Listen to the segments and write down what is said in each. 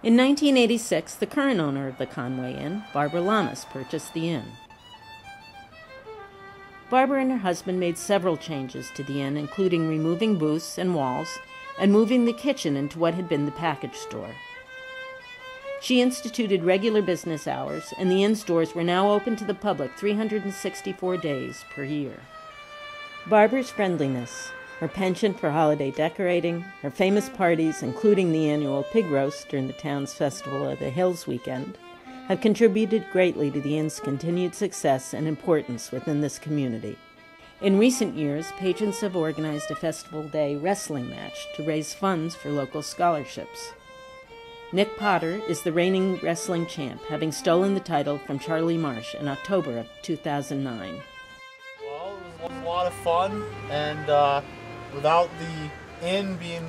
In 1986, the current owner of the Conway Inn, Barbara Lamas, purchased the inn. Barbara and her husband made several changes to the inn, including removing booths and walls and moving the kitchen into what had been the package store. She instituted regular business hours, and the inn's doors were now open to the public 364 days per year. Barbara's friendliness, her penchant for holiday decorating, her famous parties, including the annual pig roast during the town's Festival of the Hills weekend, have contributed greatly to the inn's continued success and importance within this community. In recent years, patrons have organized a Festival Day wrestling match to raise funds for local scholarships. Nick Potter is the reigning wrestling champ, having stolen the title from Charlie Marsh in October of 2009. Well, it was a lot of fun, and without the inn being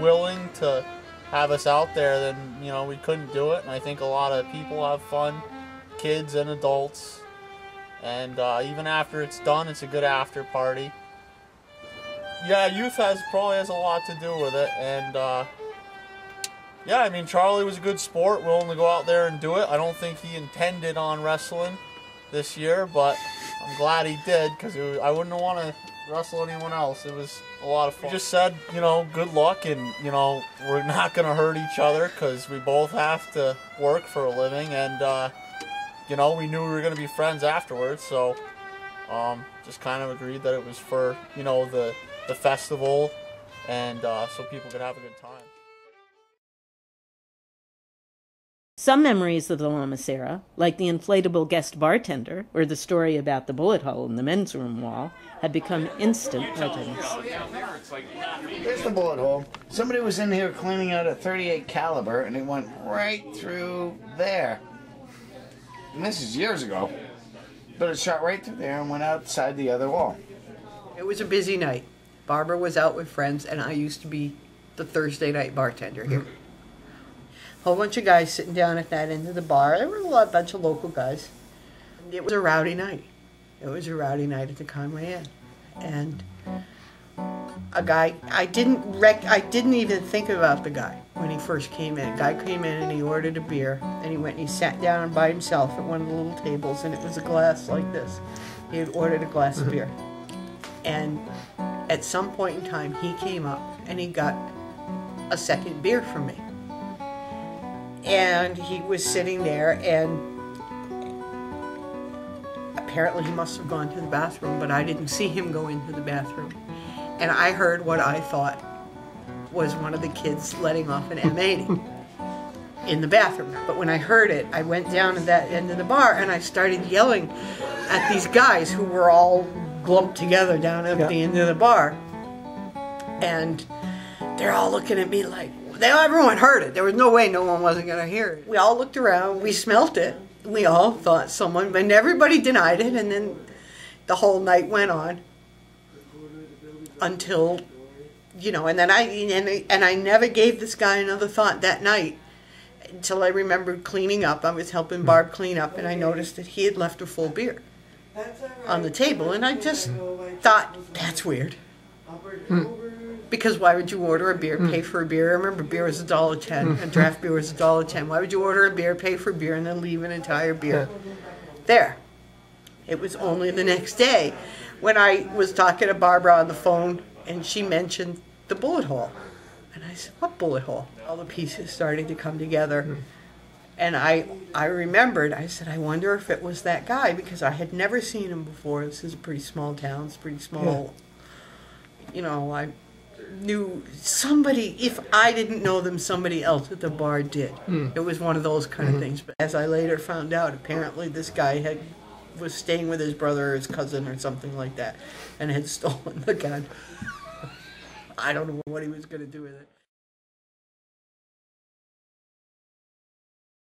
willing to have us out there, then we couldn't do it. And I think a lot of people have fun, kids and adults, and even after it's done, it's a good after party. Yeah, youth probably has a lot to do with it, and yeah, I mean, Charlie was a good sport, willing to go out there and do it. I don't think he intended on wrestling this year, but I'm glad he did, because I wouldn't want to wrestle anyone else. It was a lot of fun. We just said, good luck, and, we're not going to hurt each other, because we both have to work for a living, and, we knew we were going to be friends afterwards, so just kind of agreed that it was for, the festival, and so people could have a good time. Some memories of the Lamas era, like the inflatable guest bartender or the story about the bullet hole in the men's room wall, have become instant legends. Here's the bullet hole. Somebody was in here cleaning out a .38 caliber, and it went right through there. And this is years ago, but it shot right through there and went outside the other wall. It was a busy night. Barbara was out with friends, and I used to be the Thursday night bartender here. Whole bunch of guys sitting down at that end of the bar. There were a bunch of local guys. It was a rowdy night. It was a rowdy night at the Conway Inn, and a guy I didn't even think about the guy when he first came in. A guy came in and he ordered a beer, and he went and he sat down by himself at one of the little tables, and it was a glass like this. He had ordered a glass of beer, and at some point in time he came up and he got a second beer from me. And he was sitting there, and apparently he must have gone to the bathroom, but I didn't see him go into the bathroom. And I heard what I thought was one of the kids letting off an M80 in the bathroom. But when I heard it, I went down to that end of the bar and I started yelling at these guys who were all glumped together down at the end of the bar. And they're all looking at me like, everyone heard it. There was no way no one wasn't going to hear it. We all looked around. We smelt it. We all thought someone, but everybody denied it. And then the whole night went on until, and then I never gave this guy another thought that night until I remembered cleaning up. I was helping Barb clean up, and I noticed that he had left a full beer on the table. And I just thought, that's weird. Because why would you order a beer, pay for a beer? I remember beer was $1.10, and draft beer was $1.10. Why would you order a beer, pay for a beer, and then leave an entire beer there? It was only the next day when I was talking to Barbara on the phone, and she mentioned the bullet hole. And I said, what bullet hole? All the pieces started to come together. And I remembered, I said, I wonder if it was that guy, because I had never seen him before. This is a pretty small town. It's pretty small. I knew somebody, if I didn't know them, somebody else at the bar did. It was one of those kind of things. But as I later found out, apparently this guy was staying with his brother or his cousin or something like that, and had stolen the gun. I don't know what he was going to do with it.